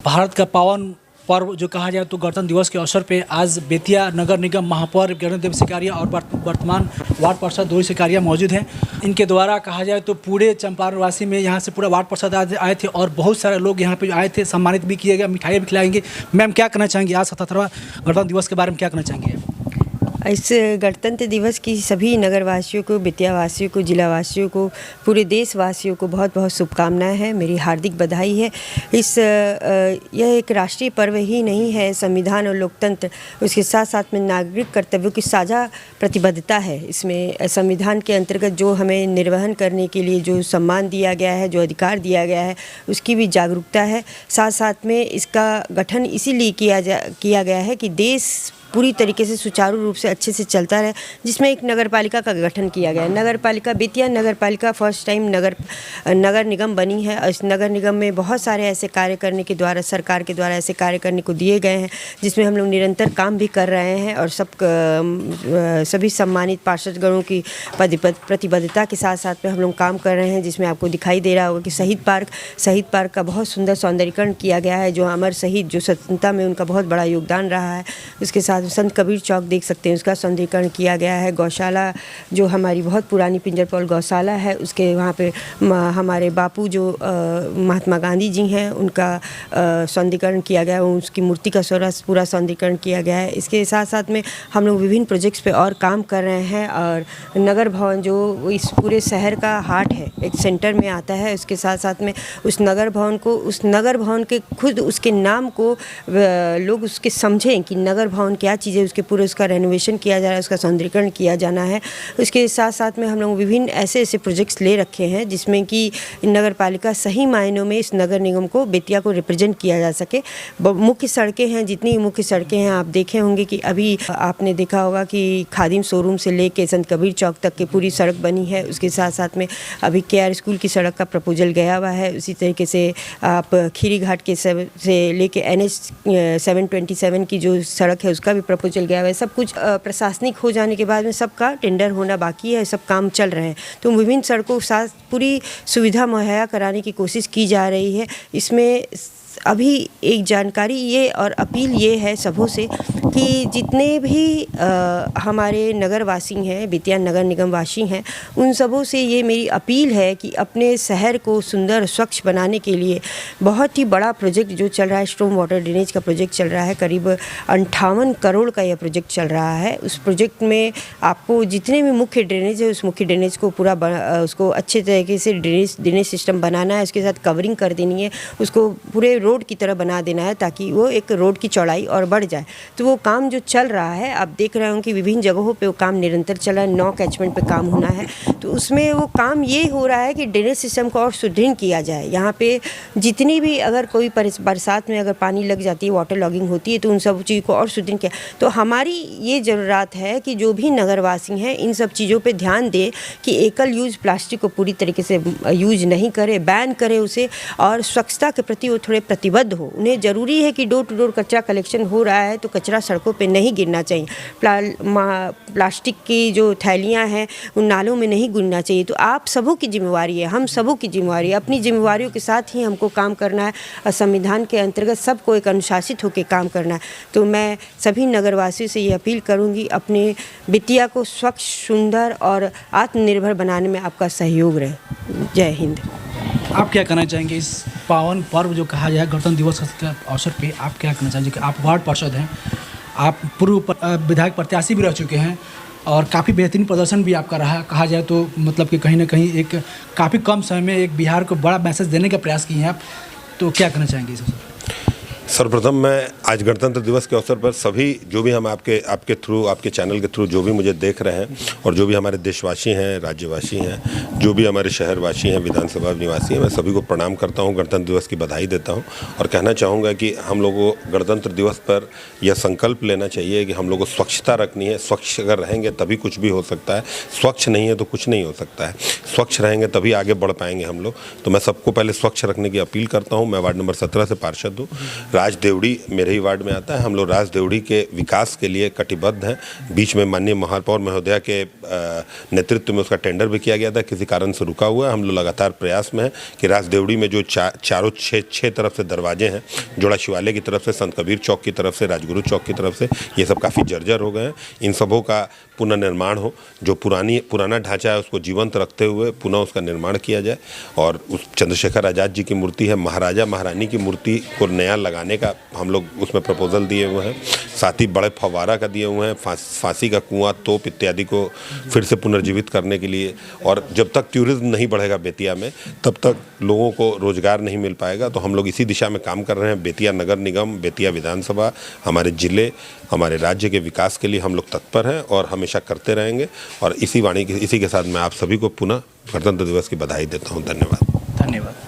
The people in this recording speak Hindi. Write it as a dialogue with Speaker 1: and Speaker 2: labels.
Speaker 1: भारत का पावन पर्व जो कहा जाए तो गणतंत्र दिवस के अवसर पे आज बेतिया नगर निगम महापौर गणेश सिकारिया और वर्तमान वार्ड पार्षद दोई सिकारिया मौजूद हैं। इनके द्वारा कहा जाए तो पूरे चंपारण वासी में यहाँ से पूरा वार्ड पार्षद आए थे और बहुत सारे लोग यहाँ पे आए थे, सम्मानित भी किए गए, मिठाइयाँ भी खिलाएंगे। मैम क्या कहना चाहेंगे आज 77वां गणतंत्र दिवस के बारे में क्या कहना चाहेंगे?
Speaker 2: इस गणतंत्र दिवस की सभी नगरवासियों को, बेतिया वासियों को, जिलावासियों को, पूरे देशवासियों को बहुत बहुत शुभकामनाएं हैं, मेरी हार्दिक बधाई है। यह एक राष्ट्रीय पर्व ही नहीं है, संविधान और लोकतंत्र उसके साथ साथ में नागरिक कर्तव्यों की साझा प्रतिबद्धता है। इसमें संविधान के अंतर्गत जो हमें निर्वहन करने के लिए जो सम्मान दिया गया है, जो अधिकार दिया गया है, उसकी भी जागरूकता है। साथ साथ में इसका गठन इसीलिए किया गया है कि देश पूरी तरीके से सुचारू रूप से अच्छे से चलता रहे, जिसमें एक नगरपालिका का गठन किया गया है। नगरपालिका बेतिया नगरपालिका फर्स्ट टाइम नगर निगम बनी है और इस नगर निगम में बहुत सारे ऐसे कार्य करने के द्वारा, सरकार के द्वारा ऐसे कार्य करने को दिए गए हैं जिसमें हम लोग निरंतर काम भी कर रहे हैं और सभी सम्मानित पार्षदगणों की प्रतिबद्धता के साथ साथ में हम लोग काम कर रहे हैं, जिसमें आपको दिखाई दे रहा होगा कि शहीद पार्क का बहुत सुंदर सौंदर्यीकरण किया गया है, जो अमर शहीद जो स्वतंत्रता में उनका बहुत बड़ा योगदान रहा है। उसके साथ संत कबीर चौक देख सकते हैं, उसका सौंदर्यीकरण किया गया है। गौशाला जो हमारी बहुत पुरानी पिंजरपौल गौशाला है, उसके वहाँ पे हमारे बापू जो महात्मा गांधी जी हैं, उनका सौंदर्यीकरण किया गया है, उसकी मूर्ति का पूरा सौंदर्यीकरण किया गया है। इसके साथ साथ में हम लोग विभिन्न प्रोजेक्ट्स पे और काम कर रहे हैं और नगर भवन जो इस पूरे शहर का हार्ट है, एक सेंटर में आता है, उसके साथ साथ में उस नगर भवन के खुद उसके नाम को लोग उसके समझें कि नगर भवन क्या चीज़ें, उसके पूरे उसका रेनोवेशन किया जा रहा है, उसका सौंदर्यीकरण किया जाना है। उसके साथ साथ में हम लोग विभिन्न ऐसे प्रोजेक्ट्स ले रखे हैं जिसमें कि नगर पालिका सही मायनों में इस नगर निगम को, बेतिया को रिप्रेजेंट किया जा सके। मुख्य सड़कें हैं, जितनी मुख्य सड़कें हैं आप देखे होंगे कि अभी आपने देखा होगा कि खादिम शोरूम से लेके संत कबीर चौक तक की पूरी सड़क बनी है। उसके साथ साथ में अभी KR स्कूल की सड़क का प्रपोजल गया हुआ है। उसी तरीके से आप खीरी घाट के से लेके NH 727 की जो सड़क है उसका भी प्रपोजल गया है। सब कुछ प्रशासनिक हो जाने के बाद में सबका टेंडर होना बाकी है, सब काम चल रहे हैं। तो विभिन्न सड़कों के साथ पूरी सुविधा मुहैया कराने की कोशिश की जा रही है। इसमें अभी एक जानकारी ये और अपील ये है सबों से कि जितने भी हमारे नगरवासी हैं, बेतिया नगर निगम वासी हैं, उन सबों से ये मेरी अपील है कि अपने शहर को सुंदर स्वच्छ बनाने के लिए बहुत ही बड़ा प्रोजेक्ट जो चल रहा है, स्टॉर्म वाटर ड्रेनेज का प्रोजेक्ट चल रहा है, करीब 58 करोड़ का यह प्रोजेक्ट चल रहा है। उस प्रोजेक्ट में आपको जितने भी मुख्य ड्रेनेज है, उस मुख्य ड्रेनेज को पूरा उसको अच्छे तरीके से ड्रेनेज सिस्टम बनाना है, उसके साथ कवरिंग कर देनी है, उसको पूरे रोड की तरह बना देना है ताकि वो एक रोड की चौड़ाई और बढ़ जाए। तो वो काम जो चल रहा है, आप देख रहे हो कि विभिन्न जगहों पे वो काम निरंतर चल रहा है। 9 कैचमेंट पे काम होना है, तो उसमें वो काम ये हो रहा है कि ड्रेनेज सिस्टम को और सुदृढ़ किया जाए। यहाँ पे जितनी भी अगर कोई बरसात में अगर पानी लग जाती है, वाटर लॉगिंग होती है, तो उन सब चीज़ को और सुदृढ़ किया। तो हमारी ये ज़रूरत है कि जो भी नगरवासी हैं इन सब चीज़ों पर ध्यान दें कि एकल यूज़ प्लास्टिक को पूरी तरीके से यूज नहीं करे, बैन करे उसे, और स्वच्छता के प्रति वो थोड़े प्रतिबद्ध हो। उन्हें ज़रूरी है कि डोर टू डोर कचरा कलेक्शन हो रहा है तो कचरा सड़कों पे नहीं गिरना चाहिए। प्लास्टिक की जो थैलियां हैं उन नालों में नहीं गिरना चाहिए। तो आप सबों की जिम्मेवारी है, हम सबों की जिम्मेवारी है। अपनी जिम्मेवारियों के साथ ही हमको काम करना है और संविधान के अंतर्गत सबको एक अनुशासित होकर काम करना है। तो मैं सभी नगरवासियों से ये अपील करूँगी, अपने बेतिया को स्वच्छ, सुंदर और आत्मनिर्भर बनाने में आपका सहयोग रहे। जय हिंद।
Speaker 1: आप क्या कहना चाहेंगे इस पावन पर्व जो कहा जाए गणतंत्र दिवस के अवसर पे? आप क्या कहना चाहेंगे कि आप वार्ड पार्षद हैं, आप पूर्व विधायक प्रत्याशी भी रह चुके हैं और काफ़ी बेहतरीन प्रदर्शन भी आपका रहा, कहा जाए तो मतलब कि कहीं ना कहीं एक काफ़ी कम समय में एक बिहार को बड़ा मैसेज देने का प्रयास किए हैं आप, तो क्या कहना चाहेंगे इस अवसर?
Speaker 3: सर्वप्रथम मैं आज गणतंत्र दिवस के अवसर पर सभी जो भी हम आपके थ्रू, आपके चैनल के थ्रू जो भी मुझे देख रहे हैं और जो भी हमारे देशवासी हैं, राज्यवासी हैं, जो भी हमारे शहरवासी हैं, विधानसभा निवासी हैं, मैं सभी को प्रणाम करता हूं, गणतंत्र दिवस की बधाई देता हूं और कहना चाहूँगा कि हम लोगों को गणतंत्र दिवस पर यह संकल्प लेना चाहिए कि हम लोग को स्वच्छता रखनी है। स्वच्छ अगर रहेंगे तभी कुछ भी हो सकता है, स्वच्छ नहीं है तो कुछ नहीं हो सकता है। स्वच्छ रहेंगे तभी आगे बढ़ पाएंगे हम लोग। तो मैं सबको पहले स्वच्छ रखने की अपील करता हूँ। मैं वार्ड नंबर 17 से पार्षद हूँ। राजदेवड़ी मेरे ही वार्ड में आता है। हम लोग राजदेवड़ी के विकास के लिए कटिबद्ध हैं। बीच में माननीय महापौर महोदया के नेतृत्व में उसका टेंडर भी किया गया था, किसी कारण से रुका हुआ है। हम लोग लगातार प्रयास में हैं कि राजदेवड़ी में जो चारों छः तरफ से दरवाजे हैं, जोड़ा शिवालय की तरफ से, संत कबीर चौक की तरफ से, राजगुरु चौक की तरफ से, ये सब काफ़ी जर्जर हो गए हैं। इन सबों का पुनर्निर्माण हो, जो पुराना ढांचा है उसको जीवंत रखते हुए पुनः उसका निर्माण किया जाए। और उस चंद्रशेखर आज़ाद जी की मूर्ति है, महाराजा महारानी की मूर्ति को नया लगाने का हम लोग उसमें प्रपोजल दिए हुए हैं। साथ ही बड़े फव्वारा का दिए हुए हैं, फांसी का कुआं, तोप इत्यादि को फिर से पुनर्जीवित करने के लिए। और जब तक टूरिज्म नहीं बढ़ेगा बेतिया में, तब तक लोगों को रोजगार नहीं मिल पाएगा। तो हम लोग इसी दिशा में काम कर रहे हैं। बेतिया नगर निगम, बेतिया विधानसभा, हमारे जिले, हमारे राज्य के विकास के लिए हम लोग तत्पर हैं और हमेशा करते रहेंगे। और इसी के साथ मैं आप सभी को पुनः गणतंत्र दिवस की बधाई देता हूँ। धन्यवाद।
Speaker 1: धन्यवाद।